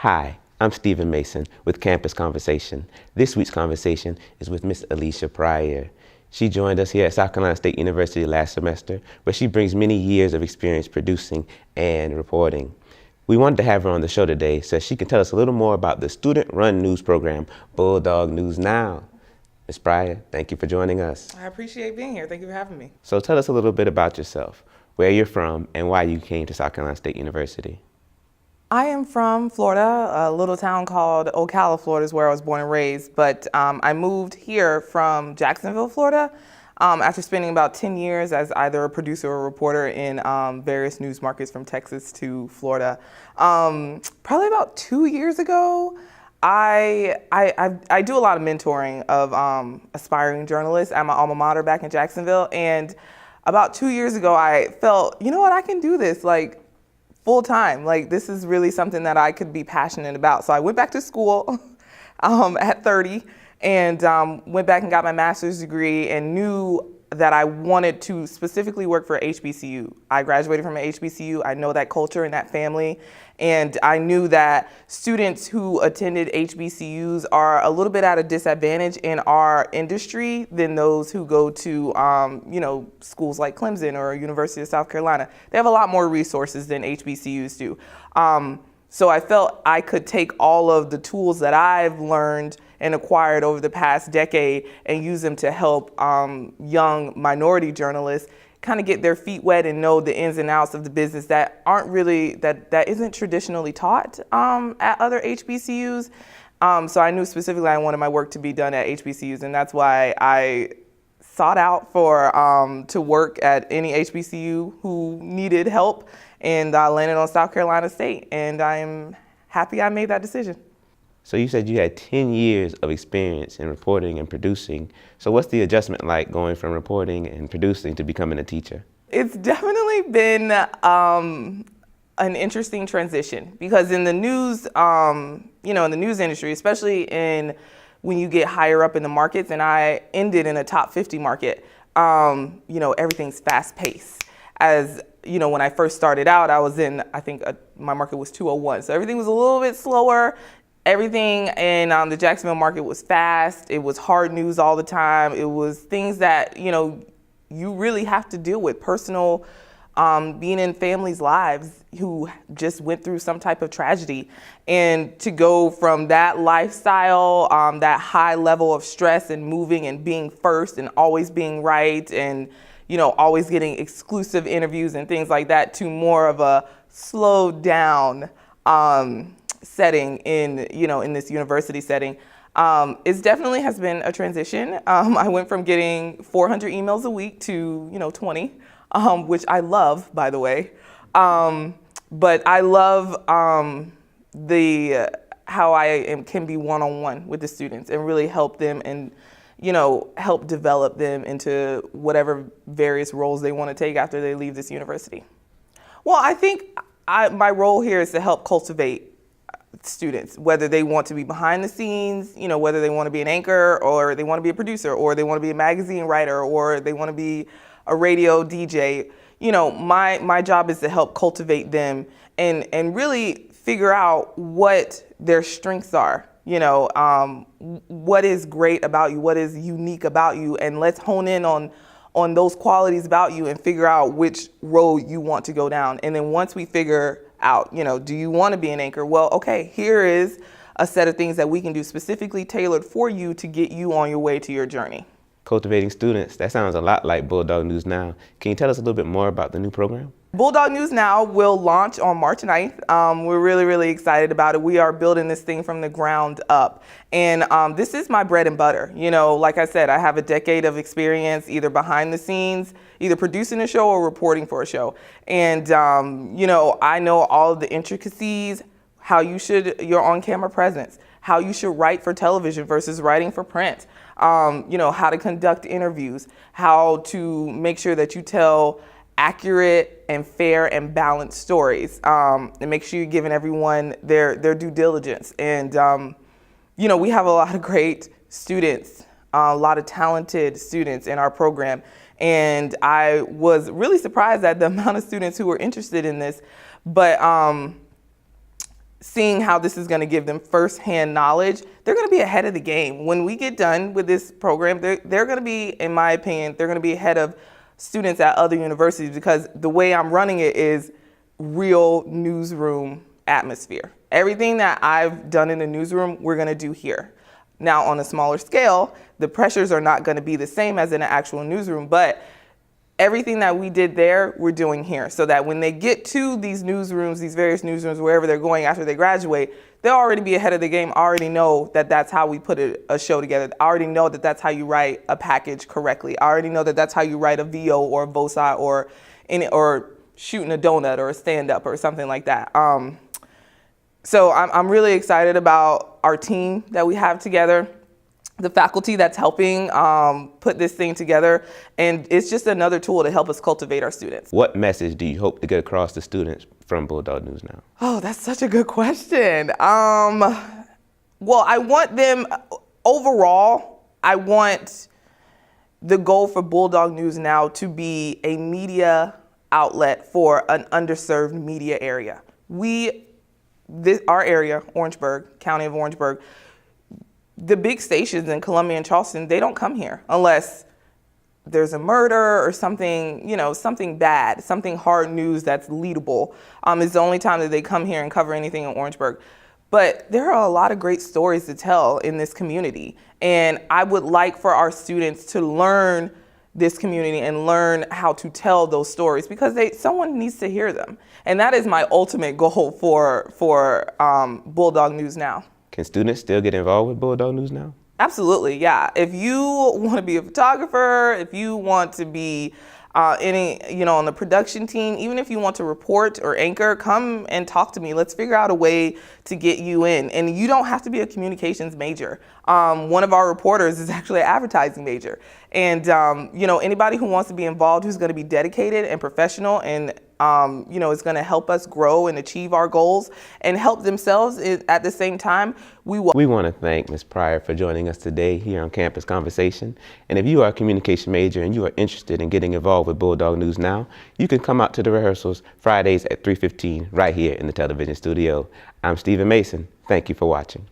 Hi, I'm Stephen Mason with Campus Conversation. This week's conversation is with Miss A Pryor. She joined us here at South Carolina State University last semester, where she brings many years of experience producing and reporting. We wanted to have her on the show today so she can tell us a little more about the student-run news program, Bulldog News Now. Ms. Pryor, thank you for joining us. I appreciate being here. Thank you for having me. So tell us a little bit about yourself, where you're from, and why you came to South Carolina State University. I am from Florida, a little town called Ocala, Florida is where I was born and raised, but I moved here from Jacksonville, Florida, after spending about 10 years as either a producer or reporter in various news markets from Texas to Florida. Probably about 2 years ago, I do a lot of mentoring of aspiring journalists at my alma mater back in Jacksonville, and about 2 years ago, I felt, you know what, I can do this, like, full time. Like, this is really something that I could be passionate about. So I went back to school at 30 and went back and got my master's degree and knew that I wanted to specifically work for HBCU. I graduated from an HBCU. I know that culture and that family. And I knew that students who attended HBCUs are a little bit at a disadvantage in our industry than those who go to, schools like Clemson or University of South Carolina. They have a lot more resources than HBCUs do. So I felt I could take all of the tools that I've learned and acquired over the past decade and use them to help young minority journalists kind of get their feet wet and know the ins and outs of the business that aren't really, that isn't traditionally taught at other HBCUs. So I knew specifically I wanted my work to be done at HBCUs, and that's why I sought out to work at any HBCU who needed help, and I landed on South Carolina State, and I'm happy I made that decision. So you said you had 10 years of experience in reporting and producing. So what's the adjustment like going from reporting and producing to becoming a teacher? It's definitely been an interesting transition because in the news, in the news industry, especially when you get higher up in the markets, and I ended in a top 50 market, everything's fast paced. As you know, when I first started out, I was in, my market was 201. So everything was a little bit slower. Everything in the Jacksonville market was fast. It was hard news all the time. It was things that, you really have to deal with, personal, being in families' lives who just went through some type of tragedy. And to go from that lifestyle, that high level of stress and moving and being first and always being right and, always getting exclusive interviews and things like that to more of a slowed down, setting in this university setting, it definitely has been a transition. I went from getting 400 emails a week to 20, which I love, by the way. But I love how I can be one-on-one with the students and really help them and help develop them into whatever various roles they want to take after they leave this university. Well, I think my role here is to help cultivate students, whether they want to be behind the scenes, whether they want to be an anchor or they want to be a producer or they want to be a magazine writer or they want to be a radio DJ. My job is to help cultivate them and really figure out what their strengths are, what is great about you, what is unique about you, and let's hone in on those qualities about you and figure out which road you want to go down. And then once we figure out, do you want to be an anchor? Well, okay, here is a set of things that we can do specifically tailored for you to get you on your way to your journey. Cultivating students, that sounds a lot like Bulldog News Now. Can you tell us a little bit more about the new program? Bulldog News Now will launch on March 9th. We're really, really excited about it. We are building this thing from the ground up. And this is my bread and butter. Like I said, I have a decade of experience either behind the scenes, either producing a show or reporting for a show. And, I know all of the intricacies, your on-camera presence, how you should write for television versus writing for print, how to conduct interviews, how to make sure that you tell accurate and fair and balanced stories, and make sure you're giving everyone their due diligence. And, we have a lot of great students, a lot of talented students in our program. And I was really surprised at the amount of students who were interested in this. But seeing how this is going to give them firsthand knowledge, they're going to be ahead of the game. When we get done with this program, they're going to be, in my opinion, they're going to be ahead of students at other universities, because the way I'm running it is real newsroom atmosphere. Everything that I've done in the newsroom, we're going to do here. Now, on a smaller scale, the pressures are not going to be the same as in an actual newsroom, but everything that we did there, we're doing here, so that when they get to these newsrooms, these various newsrooms, wherever they're going after they graduate, they'll already be ahead of the game, already know that that's how we put a show together. I already know that that's how you write a package correctly. I already know that that's how you write a VO or a VOSI or shooting a donut or a stand-up or something like that. So I'm really excited about our team that we have together, the faculty that's helping put this thing together, and it's just another tool to help us cultivate our students. What message do you hope to get across to students from Bulldog News Now? Oh, that's such a good question. Well, I want them, overall, I want the goal for Bulldog News Now to be a media outlet for an underserved media area. Our area, Orangeburg, County of Orangeburg, the big stations in Columbia and Charleston, they don't come here unless there's a murder or something, something bad, something hard news that's leadable. It's the only time that they come here and cover anything in Orangeburg. But there are a lot of great stories to tell in this community. And I would like for our students to learn this community and learn how to tell those stories, because someone needs to hear them. And that is my ultimate goal for Bulldog News Now. Can students still get involved with Bulldog News Now? Absolutely, yeah. If you want to be a photographer, if you want to be on the production team, even if you want to report or anchor, come and talk to me. Let's figure out a way to get you in. And you don't have to be a communications major. One of our reporters is actually an advertising major. And anybody who wants to be involved, who's going to be dedicated and professional and is going to help us grow and achieve our goals and help themselves at the same time. We want to thank Ms. Pryor for joining us today here on Campus Conversation. And if you are a communication major and you are interested in getting involved with Bulldog News Now, you can come out to the rehearsals Fridays at 3:15 right here in the television studio. I'm Stephen Mason. Thank you for watching.